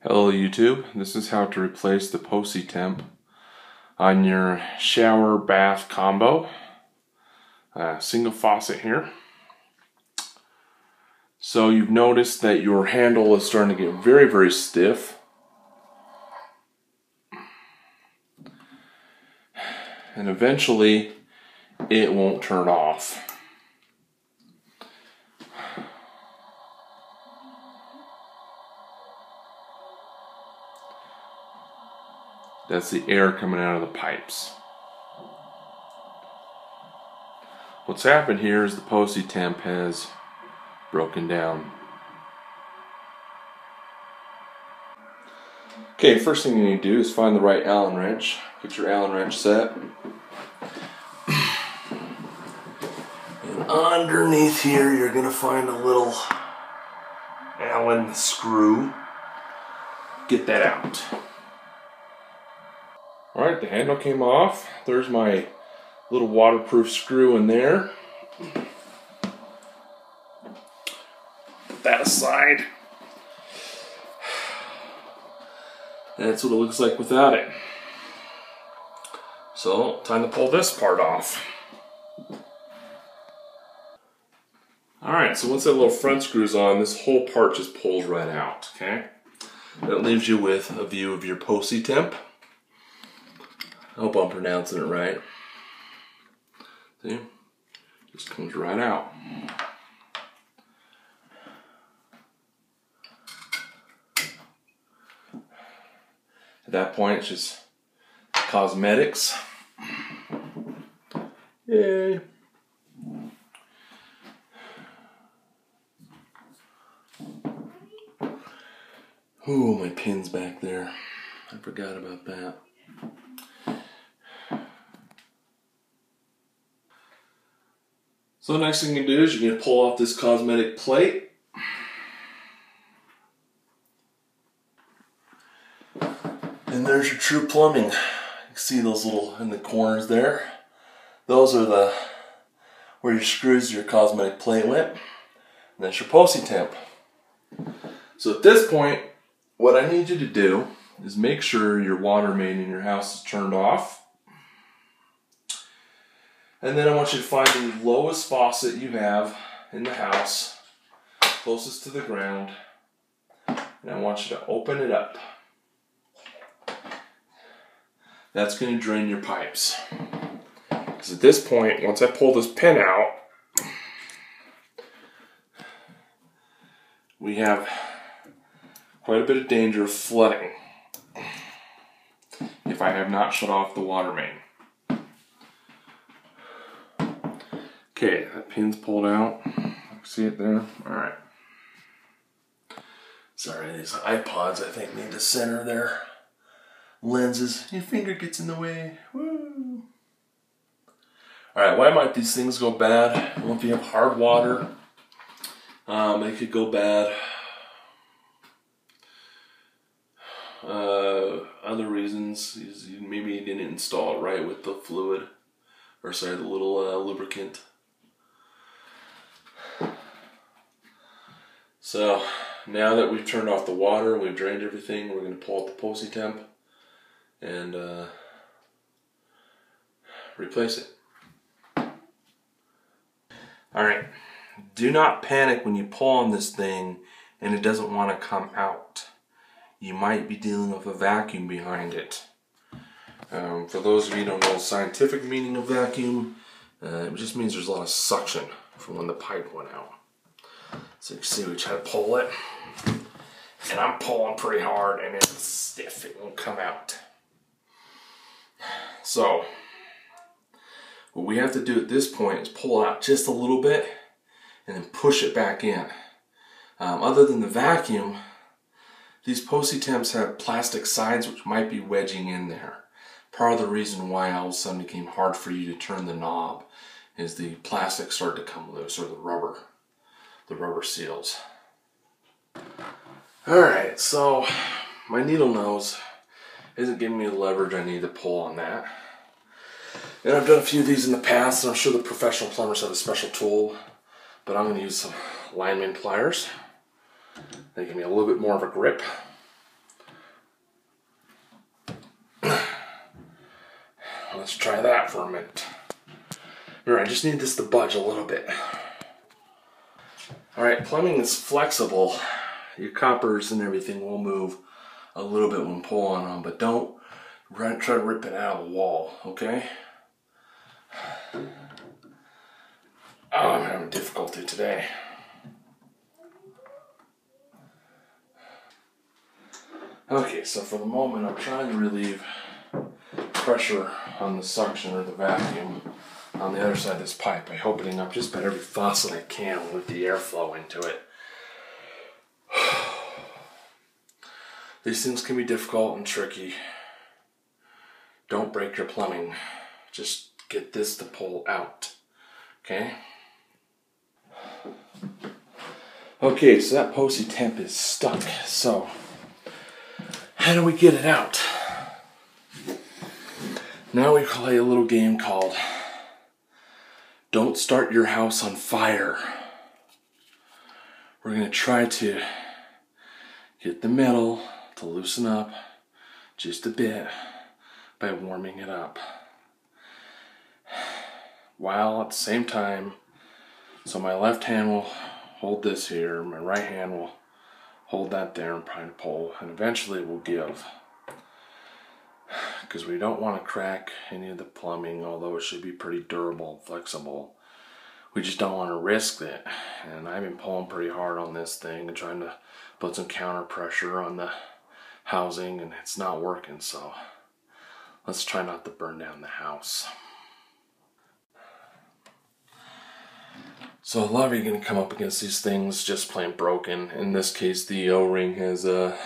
Hello YouTube, this is how to replace the Posi-temp on your shower bath combo. Single faucet here. So you've noticed that your handle is starting to get very stiff. And eventually it won't turn off. That's the air coming out of the pipes. What's happened here is the Posi-temp has broken down. Okay, first thing you need to do is find the right Allen wrench. Get your Allen wrench set. And underneath here you're going to find a little Allen screw. Get that out. Alright, the handle came off. There's my little waterproof screw in there. Put that aside. That's what it looks like without it. So, time to pull this part off. Alright, so once that little front screw's on, this whole part just pulls right out, okay? That leaves you with a view of your Posi-temp. I hope I'm pronouncing it right. See? Just comes right out. At that point, it's just cosmetics. Yay! Ooh, my pin's back there. I forgot about that. So the next thing you do is you're going to pull off this cosmetic plate. And there's your true plumbing. You can see those little in the corners there. Those are where your screws, your cosmetic plate went. And that's your Posi-temp. So at this point, what I need you to do is make sure your water main in your house is turned off. And then I want you to find the lowest faucet you have in the house, closest to the ground, and I want you to open it up. That's going to drain your pipes. Because at this point, once I pull this pin out, we have quite a bit of danger of flooding if I have not shut off the water main. Okay, that pin's pulled out. See it there? Alright. Sorry, these iPods I think need to center their lenses. Your finger gets in the way. Woo! Alright, why might these things go bad? Well, if you have hard water, it could go bad. Other reasons is maybe you didn't install it right with the fluid, or sorry, the little lubricant. So now that we've turned off the water and we've drained everything, we're going to pull out the Posi-temp and replace it. Alright, do not panic when you pull on this thing and it doesn't want to come out. You might be dealing with a vacuum behind it. For those of you who don't know the scientific meaning of vacuum, it just means there's a lot of suction from when the pipe went out. So you can see we try to pull it, and I'm pulling pretty hard and it's stiff, it won't come out. So what we have to do at this point is pull out just a little bit and then push it back in. Other than the vacuum, these Posi-temps have plastic sides which might be wedging in there. Part of the reason why all of a sudden it became hard for you to turn the knob is the plastic started to come loose, or the rubber seals. Alright, so my needle nose isn't giving me the leverage I need to pull on that. And I've done a few of these in the past, and I'm sure the professional plumbers have a special tool, but I'm going to use some lineman pliers. They give me a little bit more of a grip. Let's try that for a minute. Alright, I just need this to budge a little bit. Alright, plumbing is flexible. Your coppers and everything will move a little bit when pulling on them, but don't try to rip it out of the wall, okay? Oh, I'm having difficulty today. Okay, so for the moment, I'm trying to relieve pressure on the suction or the vacuum on the other side of this pipe by opening up just about every faucet I can with the airflow into it. These things can be difficult and tricky. Don't break your plumbing. Just get this to pull out, okay? Okay, so that Posi-temp is stuck. So, how do we get it out? Now we play a little game called Don't Start Your House on Fire. We're going to try to get the metal to loosen up just a bit by warming it up. While at the same time, so my left hand will hold this here, my right hand will hold that there and try to pull, and eventually it will give. Because we don't want to crack any of the plumbing, although it should be pretty durable and flexible. We just don't want to risk it. And I've been pulling pretty hard on this thing and trying to put some counter pressure on the housing, and it's not working, so let's try not to burn down the house. So a lot of you are going to come up against these things just plain broken. In this case, the O-ring has the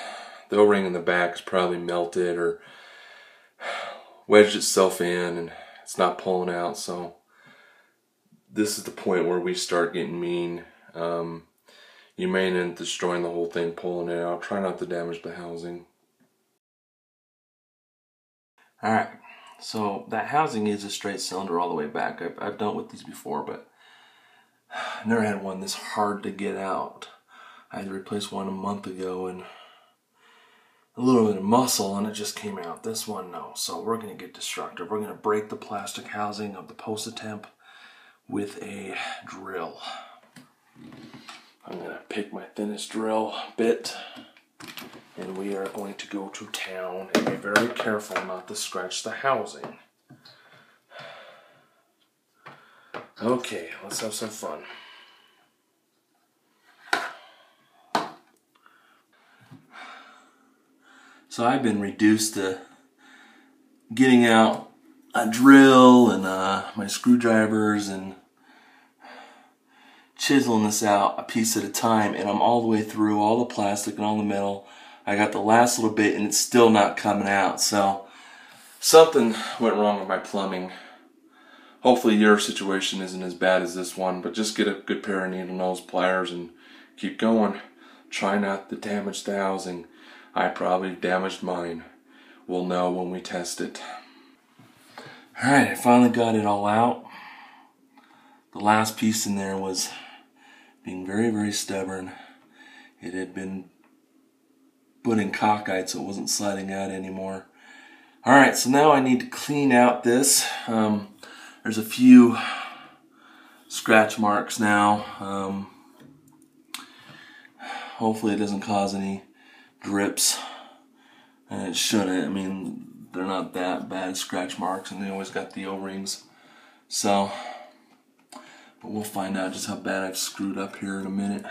O-ring in the back is probably melted or wedged itself in and it's not pulling out. So this is the point where we start getting mean. You may end up destroying the whole thing, pulling it out. Try not to damage the housing. Alright, so that housing is a straight cylinder all the way back. I've dealt with these before, but I never had one this hard to get out. I had to replace one a month ago and a little bit of muscle and it just came out. This one, no. So we're going to get destructive. We're going to break the plastic housing of the Posi-temp with a drill. I'm going to pick my thinnest drill bit and we are going to go to town and be very careful not to scratch the housing. Okay, let's have some fun. So I've been reduced to getting out a drill and my screwdrivers and chiseling this out a piece at a time, and I'm all the way through all the plastic and all the metal. I got the last little bit and it's still not coming out, so something went wrong with my plumbing. Hopefully your situation isn't as bad as this one, but just get a good pair of needle nose pliers and keep going. Try not to damage the housing. I probably damaged mine. We'll know when we test it. Alright, I finally got it all out. The last piece in there was being very, very stubborn. It had been put in cockeyed, so it wasn't sliding out anymore. Alright, so now I need to clean out this. There's a few scratch marks now. Hopefully it doesn't cause any drips. And it shouldn't. I mean, they're not that bad scratch marks, and they always got the O-rings. So, but we'll find out just how bad I've screwed up here in a minute.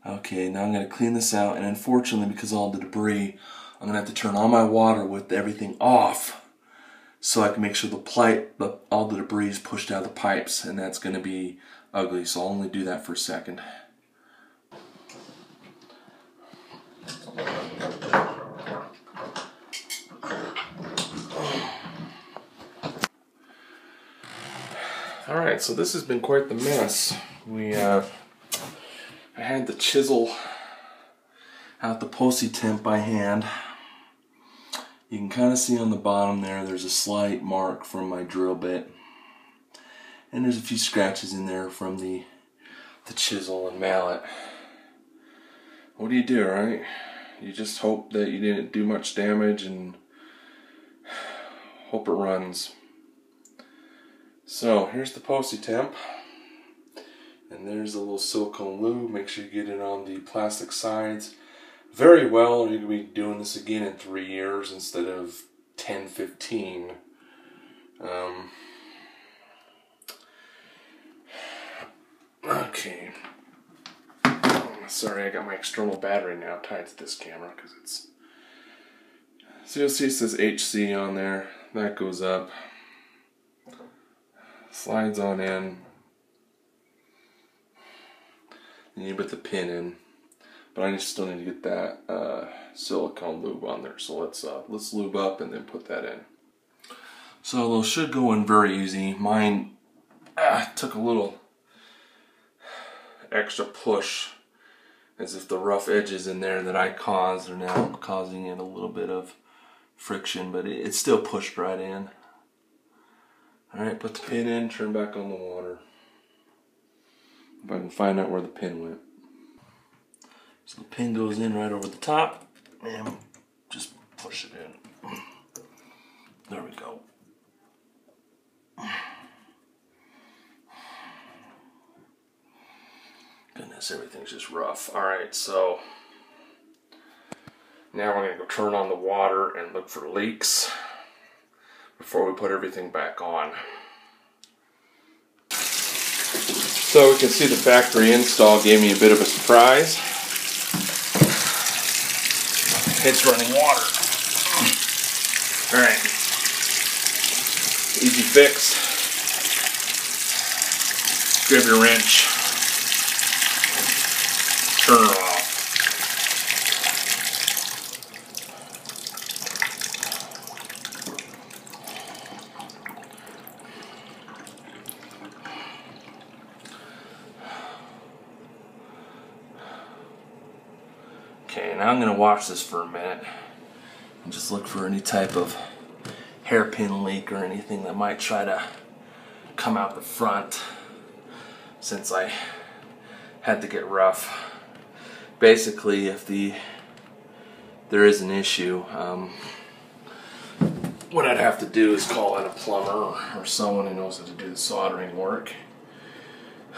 Okay, now I'm going to clean this out, and unfortunately, because of all the debris, I'm going to have to turn all my water with everything off so I can make sure all the debris is pushed out of the pipes, and that's going to be ugly, so I'll only do that for a second. Alright, so this has been quite the mess. I had to chisel out the Posi-temp by hand. You can kind of see on the bottom there's a slight mark from my drill bit. And there's a few scratches in there from the chisel and mallet. What do you do, right? You just hope that you didn't do much damage and Hope it runs. So here's the Posi-temp. And there's a little silicone lube. Make sure you get it on the plastic sides very well, or you're going to be doing this again in 3 years instead of 10, 15. Okay. Sorry, I got my external battery now tied to this camera because it's... So you'll see it says HC on there. That goes up. Slides on in. And you put the pin in. But I still need to get that silicone lube on there. So let's lube up and then put that in. So those should go in very easy. Mine took a little extra push, as if the rough edges in there that I caused are now causing it a little bit of friction, but it still pushed right in. Alright, put the pin in, turn back on the water. If I can find out where the pin went. So the pin goes in right over the top, and just push it in. There we go. Goodness, everything's just rough. Alright, so now we're going to go turn on the water and look for leaks before we put everything back on. So we can see the factory install gave me a bit of a surprise. It's running water. Alright. Easy fix. Grab your wrench. Turn her off. Okay, now I'm going to watch this for a minute and just look for any type of hairpin leak or anything that might try to come out the front, since I had to get rough. Basically, if there is an issue, what I'd have to do is call in a plumber or someone who knows how to do the soldering work.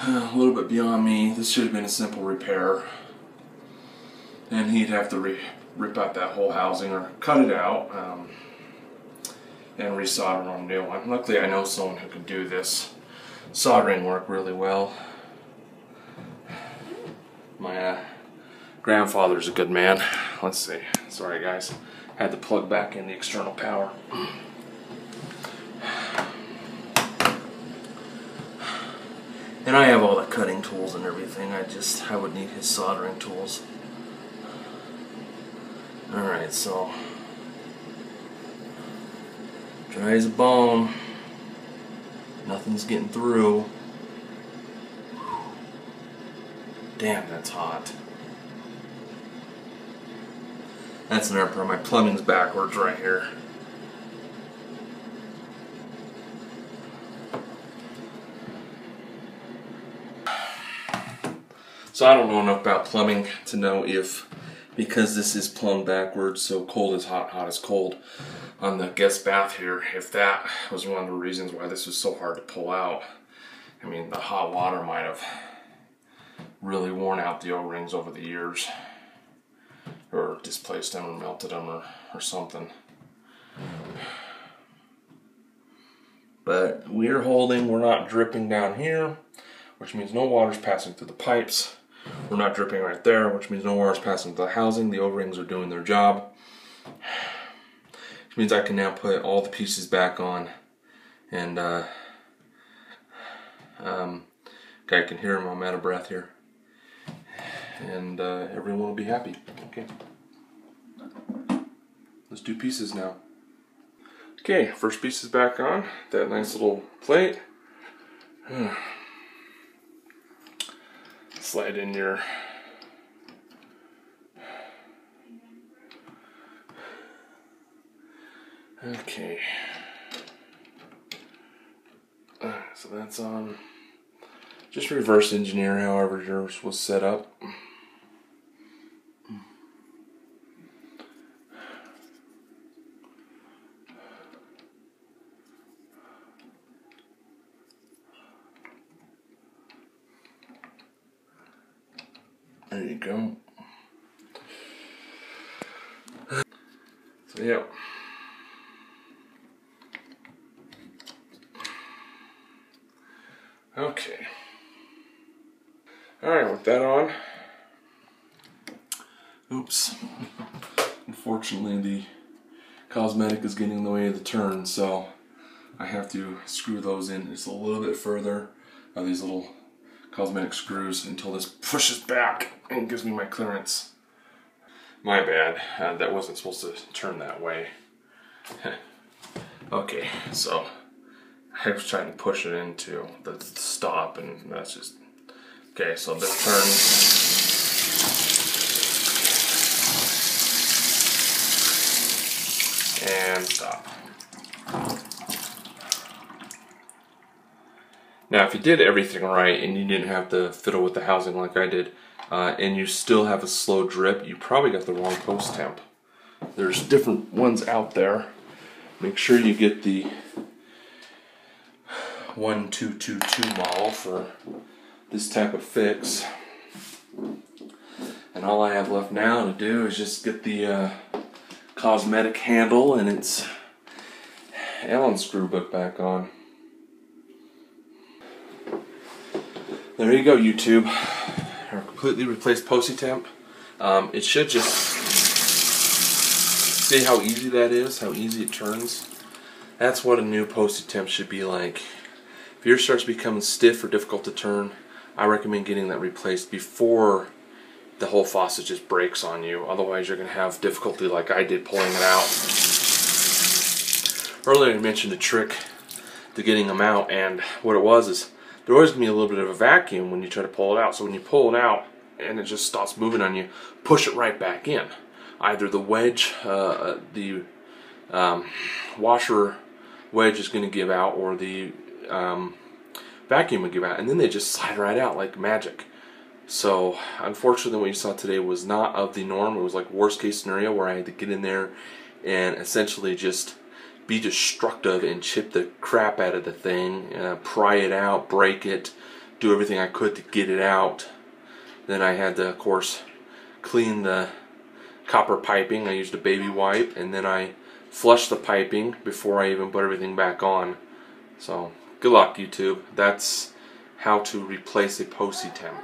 A little bit beyond me. This should have been a simple repair, and he'd have to rip out that whole housing or cut it out and resolder on a new one. Luckily, I know someone who can do this soldering work really well. My grandfather's a good man. Let's see. Sorry, guys. Had to plug back in the external power. And I have all the cutting tools and everything. I would need his soldering tools. Alright, so dry as a bone. Nothing's getting through. Damn, that's hot. That's another part. My plumbing's backwards right here. So I don't know enough about plumbing to know if, because this is plumbed backwards, so cold is hot, hot is cold on the guest bath here, if that was one of the reasons why this was so hard to pull out. I mean, the hot water might have really worn out the O-rings over the years, or displaced them or melted them or something. But we're not dripping down here, which means no water's passing through the pipes. We're not dripping right there, which means no water's passing through the housing. The O-rings are doing their job. Which means I can now put all the pieces back on, and I can hear them. I'm out of breath here. And everyone will be happy. Okay. Let's do pieces now. Okay, first piece is back on. That nice little plate. Slide in your okay. So that's on. Just reverse engineer however yours was set up. There you go. So yeah. Okay. Alright, with that on. Oops. Unfortunately, the cosmetic is getting in the way of the turn, so I have to screw those in just a little bit further. These little cosmetic screws until this pushes back and gives me my clearance. My bad. That wasn't supposed to turn that way. Okay, so I was trying to push it into the stop, and that's just... Okay, so this turns. And stop. Now, if you did everything right and you didn't have to fiddle with the housing like I did, and you still have a slow drip, you probably got the wrong Posi-temp. There's different ones out there. Make sure you get the 1222 model for this type of fix. And all I have left now to do is just get the cosmetic handle and its Allen screw book back on. There you go, YouTube. Our completely replaced Posi-temp. It should just... See how easy that is? How easy it turns? That's what a new Posi-temp should be like. If yours starts becoming stiff or difficult to turn, I recommend getting that replaced before the whole faucet just breaks on you. Otherwise you're going to have difficulty like I did pulling it out. Earlier I mentioned a trick to getting them out, and what it was is there always going to be a little bit of a vacuum when you try to pull it out. So when you pull it out and it just stops moving on you, push it right back in. Either the wedge, the washer wedge is going to give out, or the vacuum will give out, and then they just slide right out like magic. So unfortunately what you saw today was not of the norm. It was like worst case scenario where I had to get in there and essentially just be destructive and chip the crap out of the thing, pry it out, break it, do everything I could to get it out. Then I had to, of course, clean the copper piping. I used a baby wipe, and then I flushed the piping before I even put everything back on. So good luck, YouTube. That's how to replace a Posi-temp.